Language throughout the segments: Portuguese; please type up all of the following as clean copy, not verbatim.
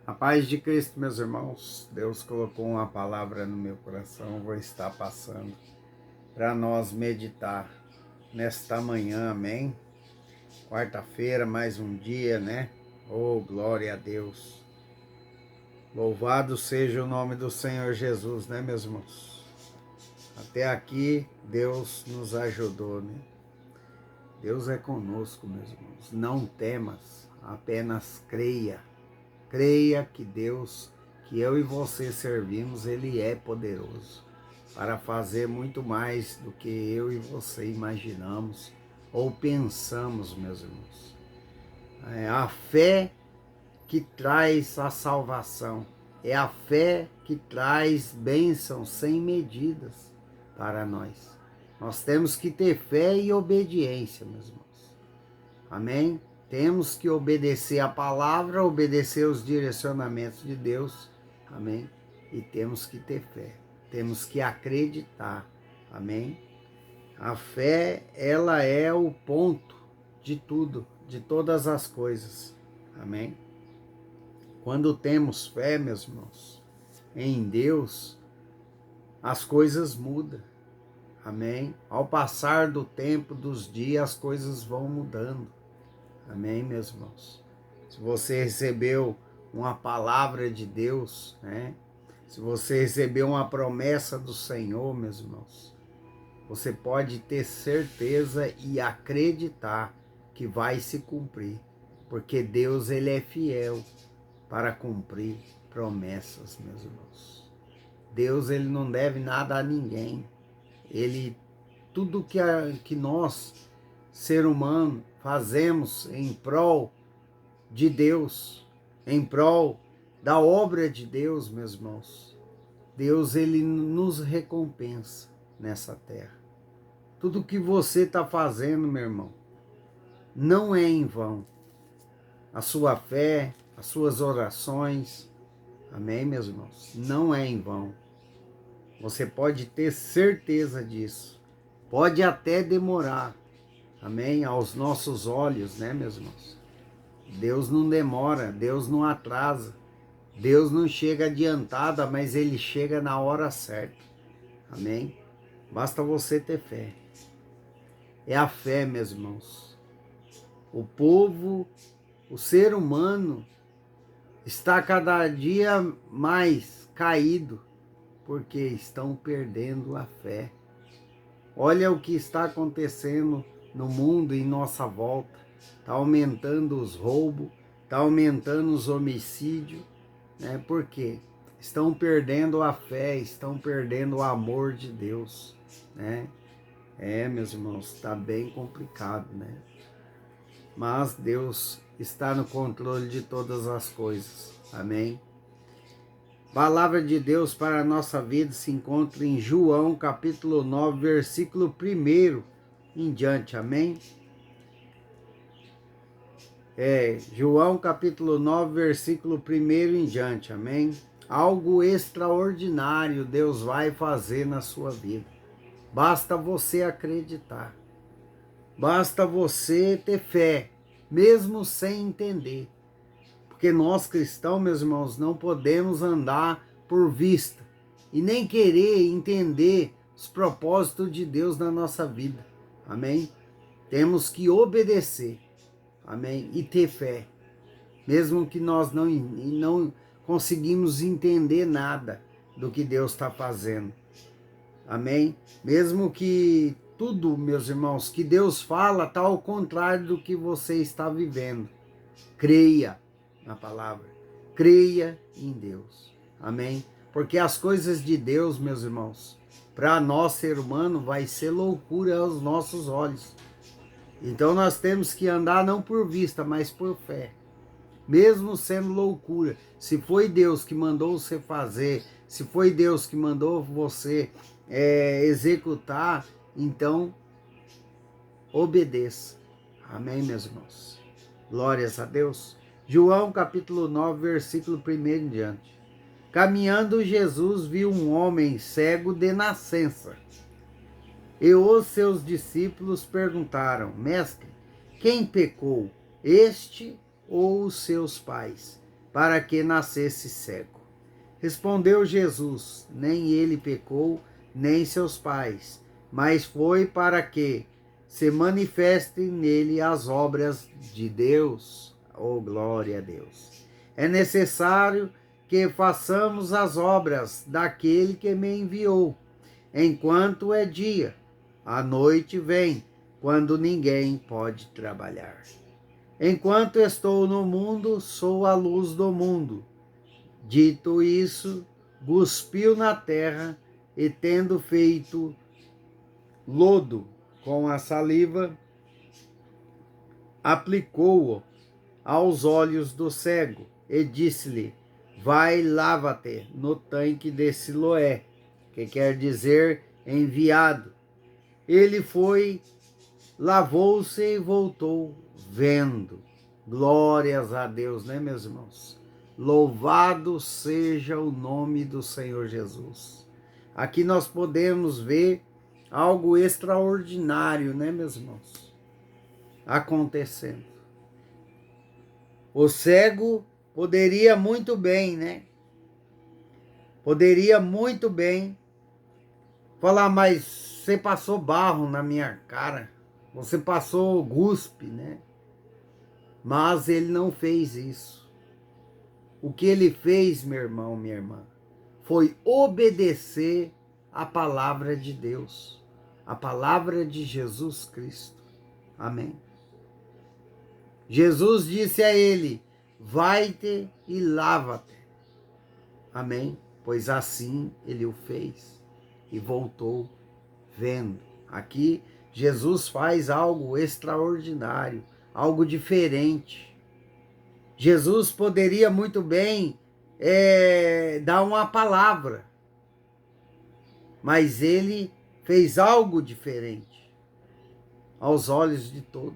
A paz de Cristo, meus irmãos. Deus colocou uma palavra no meu coração, vou estar passando para nós meditar nesta manhã, amém? Quarta-feira, mais um dia, né? Oh, glória a Deus. Louvado seja o nome do Senhor Jesus, né, meus irmãos? Até aqui, Deus nos ajudou, né? Deus é conosco, meus irmãos. Não temas, apenas creia. Creia que Deus, que eu e você servimos, Ele é poderoso para fazer muito mais do que eu e você imaginamos ou pensamos, meus irmãos. É a fé que traz a salvação, é a fé que traz bênçãos sem medidas para nós. Nós temos que ter fé e obediência, meus irmãos. Amém? Temos que obedecer a palavra, obedecer os direcionamentos de Deus, amém? E temos que ter fé, temos que acreditar, amém? A fé, ela é o ponto de tudo, de todas as coisas, amém? Quando temos fé, meus irmãos, em Deus, as coisas mudam, amém? Ao passar do tempo, dos dias, as coisas vão mudando. Amém, meus irmãos? Se você recebeu uma palavra de Deus, né? Se você recebeu uma promessa do Senhor, meus irmãos, você pode ter certeza e acreditar que vai se cumprir, porque Deus, Ele é fiel para cumprir promessas, meus irmãos. Deus, Ele não deve nada a ninguém. Tudo que nós, ser humano, fazemos em prol de Deus, em prol da obra de Deus, meus irmãos. Deus, Ele nos recompensa nessa terra. Tudo que você está fazendo, meu irmão, não é em vão. A sua fé, as suas orações, amém, meus irmãos? Não é em vão. Você pode ter certeza disso. Pode até demorar, amém? Aos nossos olhos, né, meus irmãos? Deus não demora, Deus não atrasa, Deus não chega adiantada, mas Ele chega na hora certa, amém? Basta você ter fé. É a fé, meus irmãos. O povo, o ser humano, está cada dia mais caído, porque estão perdendo a fé. Olha o que está acontecendo no mundo em nossa volta. Está aumentando os roubos, está aumentando os homicídios, né? Por quê? Estão perdendo a fé, estão perdendo o amor de Deus, né? Meus irmãos, está bem complicado, né? Mas Deus está no controle de todas as coisas, amém? Palavra de Deus para a nossa vida se encontra em João capítulo 9, versículo 1 em diante, amém? João capítulo 9, versículo 1 em diante, amém? Algo extraordinário Deus vai fazer na sua vida. Basta você acreditar. Basta você ter fé, mesmo sem entender. Porque nós cristãos, meus irmãos, não podemos andar por vista e nem querer entender os propósitos de Deus na nossa vida. Amém? Temos que obedecer. Amém? E ter fé. Mesmo que nós não conseguimos entender nada do que Deus está fazendo. Amém? Mesmo que tudo, meus irmãos, que Deus fala está ao contrário do que você está vivendo. Creia na palavra. Creia em Deus. Amém? Porque as coisas de Deus, meus irmãos, para nós, ser humano, vai ser loucura aos nossos olhos. Então nós temos que andar não por vista, mas por fé. Mesmo sendo loucura, se foi Deus que mandou você fazer, se foi Deus que mandou você executar, então obedeça. Amém, meus irmãos? Glórias a Deus. João capítulo 9, versículo 1 em diante. Caminhando, Jesus viu um homem cego de nascença. E os seus discípulos perguntaram: Mestre, quem pecou, este ou os seus pais, para que nascesse cego. Respondeu Jesus: nem ele pecou, nem seus pais, mas foi para que se manifestem nele as obras de Deus. Oh, glória a Deus! É necessário que façamos as obras daquele que me enviou, enquanto é dia. A noite vem, quando ninguém pode trabalhar. Enquanto estou no mundo, sou a luz do mundo. Dito isso, cuspiu na terra e, tendo feito lodo com a saliva, aplicou-o aos olhos do cego e disse-lhe: vai, lava-te no tanque de Siloé, que quer dizer enviado. Ele foi, lavou-se e voltou vendo. Glórias a Deus, né, meus irmãos? Louvado seja o nome do Senhor Jesus. Aqui nós podemos ver algo extraordinário, né, meus irmãos? Acontecendo. O cego poderia muito bem, né? Poderia muito bem falar, mas você passou barro na minha cara, você passou guspe, né? Mas ele não fez isso. O que ele fez, meu irmão, minha irmã, foi obedecer a palavra de Deus, a palavra de Jesus Cristo. Amém. Jesus disse a ele: vai-te e lava-te. Amém. Pois assim ele o fez e voltou vendo. Aqui Jesus faz algo extraordinário, algo diferente. Jesus poderia muito bem dar uma palavra, mas ele fez algo diferente aos olhos de todos.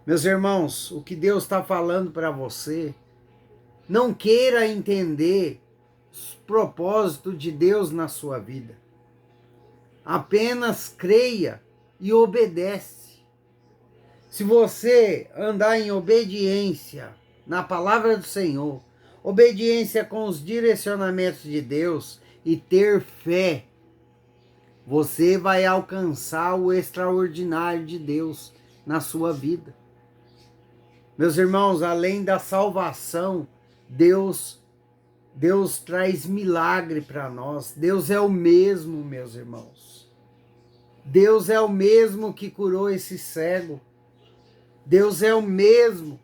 Meus irmãos, o que Deus está falando para você, não queira entender os propósitos de Deus na sua vida. Apenas creia e obedece. Se você andar em obediência na palavra do Senhor, obediência com os direcionamentos de Deus e ter fé, você vai alcançar o extraordinário de Deus na sua vida. Meus irmãos, além da salvação, Deus traz milagre para nós. Deus é o mesmo, meus irmãos. Deus é o mesmo que curou esse cego. Deus é o mesmo.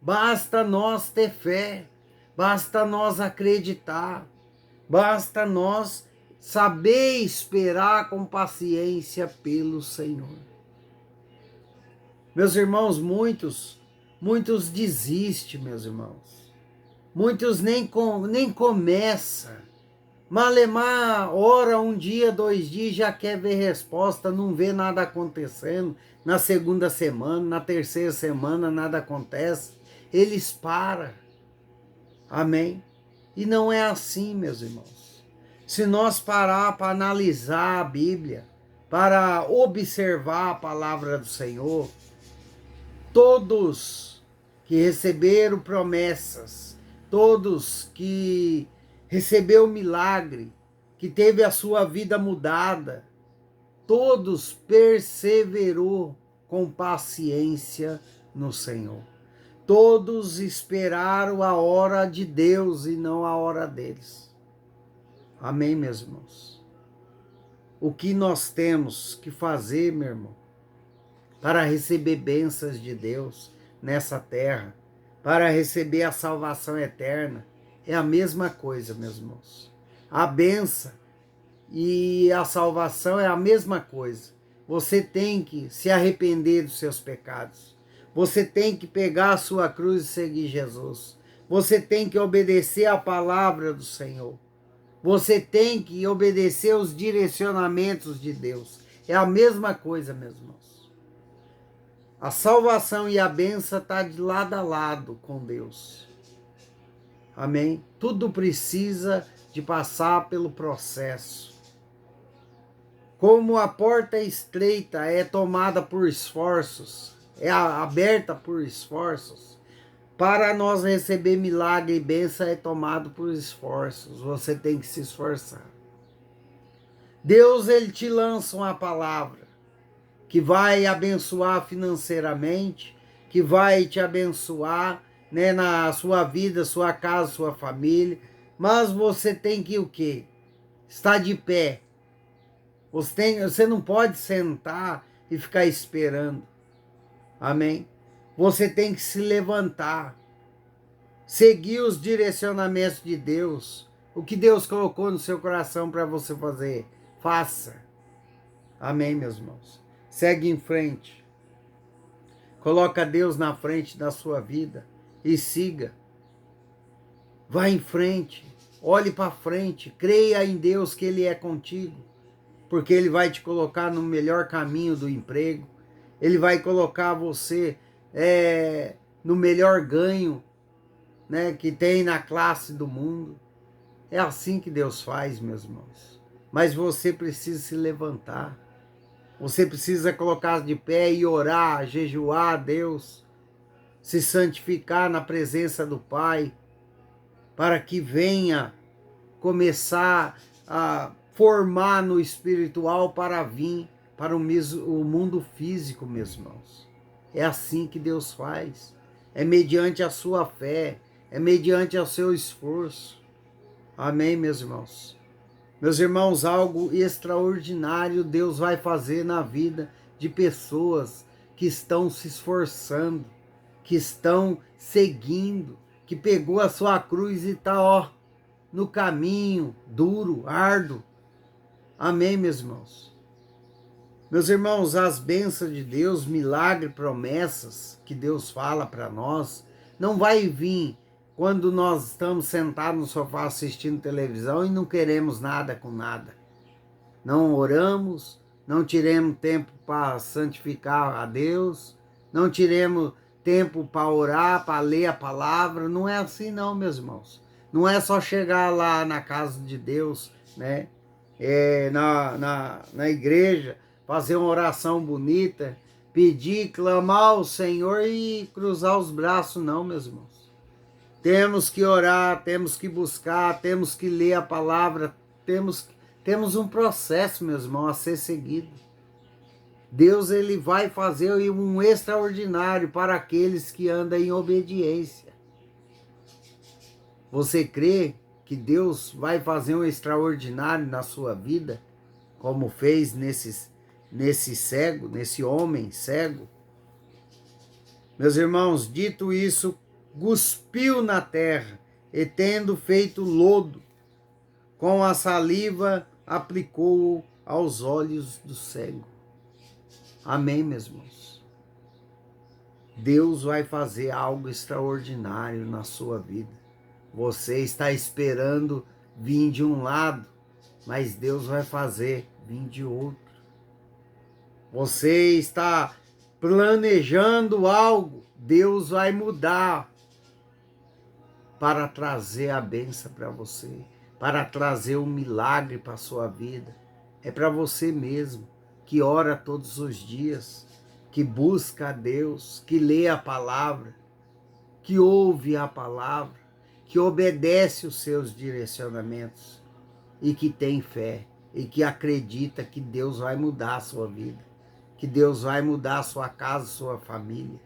Basta nós ter fé, basta nós acreditar, basta nós saber esperar com paciência pelo Senhor. Meus irmãos, muitos desistem, meus irmãos. Muitos nem começam. Malemar, ora um dia, 2 dias, já quer ver resposta, não vê nada acontecendo. Na segunda semana, na terceira semana, nada acontece. Eles param. Amém? E não é assim, meus irmãos. Se nós parar para analisar a Bíblia, para observar a palavra do Senhor, todos que receberam promessas, todos que recebeu milagre, que teve a sua vida mudada, todos perseverou com paciência no Senhor. Todos esperaram a hora de Deus e não a hora deles. Amém, meus irmãos? O que nós temos que fazer, meu irmão, para receber bênçãos de Deus nessa terra, para receber a salvação eterna, é a mesma coisa, meus irmãos. A bênção e a salvação é a mesma coisa. Você tem que se arrepender dos seus pecados. Você tem que pegar a sua cruz e seguir Jesus. Você tem que obedecer a palavra do Senhor. Você tem que obedecer os direcionamentos de Deus. É a mesma coisa, meus irmãos. A salvação e a bênção estão de lado a lado com Deus. Amém? Tudo precisa de passar pelo processo. Como a porta estreita é tomada por esforços, é aberta por esforços, Para nós receber milagre e bênção é tomado por esforços. Você tem que se esforçar. Deus, ele te lança uma palavra que vai abençoar financeiramente, que vai te abençoar, né, na sua vida, sua casa, sua família. Mas você tem que o quê? Estar de pé. Você não pode sentar e ficar esperando. Amém? Você tem que se levantar. Seguir os direcionamentos de Deus. O que Deus colocou no seu coração para você fazer, faça. Amém, meus irmãos? Segue em frente. Coloca Deus na frente da sua vida e siga. Vá em frente. Olhe para frente. Creia em Deus que Ele é contigo. Porque Ele vai te colocar no melhor caminho do emprego. Ele vai colocar você no melhor ganho, né, que tem na classe do mundo. É assim que Deus faz, meus irmãos. Mas você precisa se levantar. Você precisa colocar de pé e orar, jejuar a Deus, se santificar na presença do Pai, para que venha começar a formar no espiritual para vir para o mundo físico, meus irmãos. É assim que Deus faz. É mediante a sua fé, é mediante o seu esforço. Amém, meus irmãos? Meus irmãos, algo extraordinário Deus vai fazer na vida de pessoas que estão se esforçando, que estão seguindo, que pegou a sua cruz e está no caminho duro, árduo. Amém, meus irmãos? Meus irmãos, as bênçãos de Deus, milagres, promessas que Deus fala para nós, não vai vir quando nós estamos sentados no sofá assistindo televisão e não queremos nada com nada. Não oramos, não tiremos tempo para santificar a Deus, não tiremos tempo para orar, para ler a palavra. Não é assim não, meus irmãos. Não é só chegar lá na casa de Deus, né? Na igreja, fazer uma oração bonita, pedir, clamar ao Senhor e cruzar os braços, não, meus irmãos. Temos que orar, temos que buscar, temos que ler a palavra, temos um processo, meus irmãos, a ser seguido. Deus, ele vai fazer um extraordinário para aqueles que andam em obediência. Você crê que Deus vai fazer um extraordinário na sua vida, como fez nesse cego, nesse homem cego? Meus irmãos, dito isso, cuspiu na terra, e tendo feito lodo, com a saliva aplicou-o aos olhos do cego. Amém, meus irmãos? Deus vai fazer algo extraordinário na sua vida. Você está esperando vir de um lado, mas Deus vai fazer vir de outro. Você está planejando algo, Deus vai mudar para trazer a bênção para você, para trazer um milagre para a sua vida. É para você mesmo, que ora todos os dias, que busca a Deus, que lê a palavra, que ouve a palavra, que obedece os seus direcionamentos e que tem fé e que acredita que Deus vai mudar a sua vida, que Deus vai mudar a sua casa, a sua família.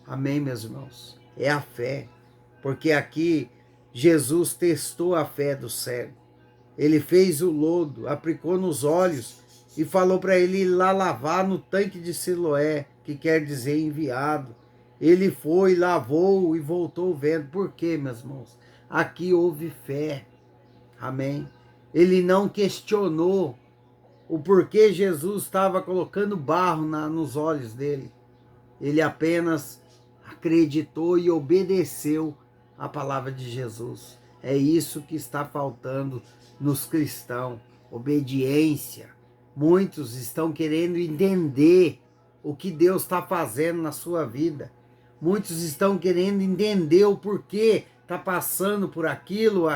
Amém, meus irmãos? É a fé, porque aqui Jesus testou a fé do cego. Ele fez o lodo, aplicou nos olhos e falou para ele ir lá lavar no tanque de Siloé, que quer dizer enviado. Ele foi, lavou e voltou vendo. Por quê, meus irmãos? Aqui houve fé. Amém? Ele não questionou o porquê Jesus estava colocando barro nos olhos dele. Ele apenas acreditou e obedeceu a palavra de Jesus. É isso que está faltando nos cristãos. Obediência. Muitos estão querendo entender o que Deus está fazendo na sua vida. Muitos estão querendo entender o porquê está passando por aquilo,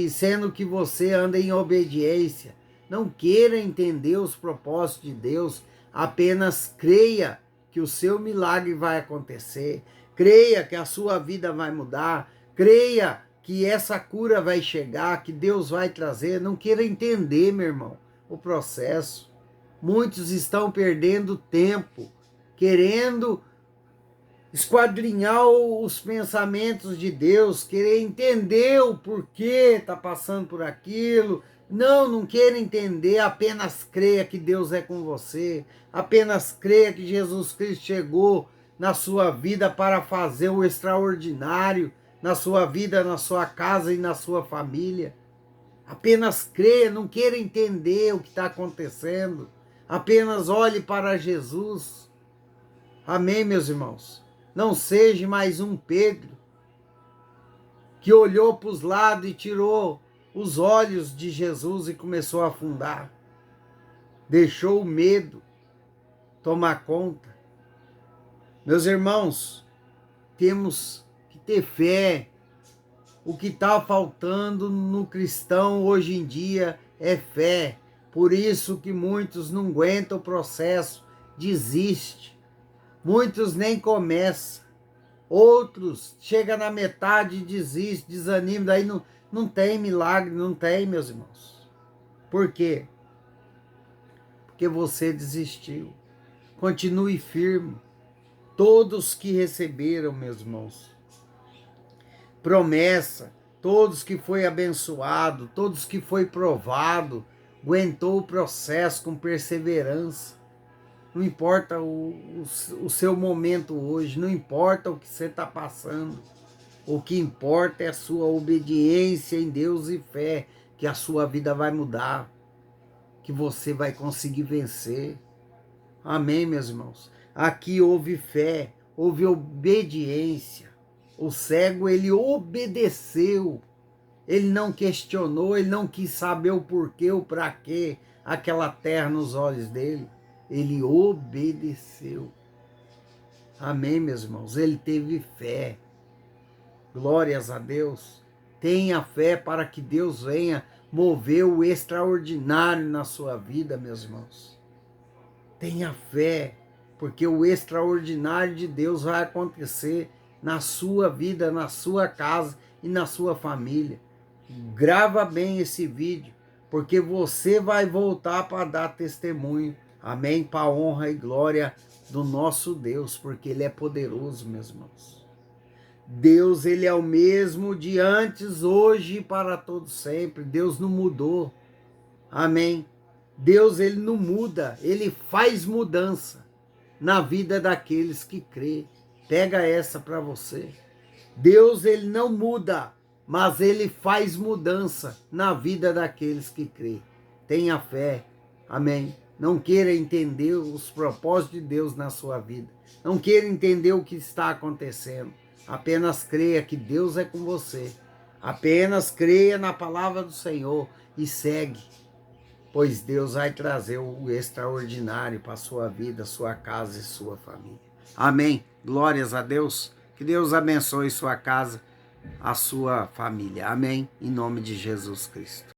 sendo que você anda em obediência. Não queira entender os propósitos de Deus, apenas creia que o seu milagre vai acontecer. Creia que a sua vida vai mudar. Creia que essa cura vai chegar, que Deus vai trazer. Não queira entender, meu irmão, o processo. Muitos estão perdendo tempo, querendo esquadrinhar os pensamentos de Deus, querer entender o porquê está passando por aquilo. Não queira entender, apenas creia que Deus é com você. Apenas creia que Jesus Cristo chegou na sua vida para fazer o extraordinário na sua vida, na sua casa e na sua família. Apenas creia, não queira entender o que está acontecendo. Apenas olhe para Jesus. Amém, meus irmãos? Não seja mais um Pedro que olhou para os lados e tirou os olhos de Jesus e começou a afundar. Deixou o medo tomar conta. Meus irmãos, temos que ter fé. O que está faltando no cristão hoje em dia é fé. Por isso que muitos não aguentam o processo, desistem. Muitos nem começam. Outros chegam na metade e desistem, desanimam. Daí não tem milagre, não tem, meus irmãos. Por quê? Porque você desistiu. Continue firme. Todos que receberam, meus irmãos, promessa, todos que foi abençoado, todos que foi provado, aguentou o processo com perseverança. Não importa o seu momento hoje, não importa o que você está passando. O que importa é a sua obediência em Deus e fé, que a sua vida vai mudar, que você vai conseguir vencer. Amém, meus irmãos? Aqui houve fé, houve obediência. O cego, ele obedeceu. Ele não questionou, ele não quis saber o porquê, o para quê, aquela terra nos olhos dele. Ele obedeceu. Amém, meus irmãos? Ele teve fé. Glórias a Deus. Tenha fé para que Deus venha mover o extraordinário na sua vida, meus irmãos. Tenha fé, porque o extraordinário de Deus vai acontecer na sua vida, na sua casa e na sua família. Grava bem esse vídeo, porque você vai voltar para dar testemunho. Amém? Para a honra e glória do nosso Deus, porque Ele é poderoso, meus irmãos. Deus, Ele é o mesmo de antes, hoje e para todo sempre. Deus não mudou. Amém? Deus, Ele não muda, Ele faz mudança na vida daqueles que crê. Pega essa para você. Deus, Ele não muda, mas Ele faz mudança na vida daqueles que crê. Tenha fé. Amém? Não queira entender os propósitos de Deus na sua vida. Não queira entender o que está acontecendo. Apenas creia que Deus é com você. Apenas creia na palavra do Senhor e segue. Pois Deus vai trazer o extraordinário para a sua vida, sua casa e sua família. Amém. Glórias a Deus. Que Deus abençoe sua casa, a sua família. Amém. Em nome de Jesus Cristo.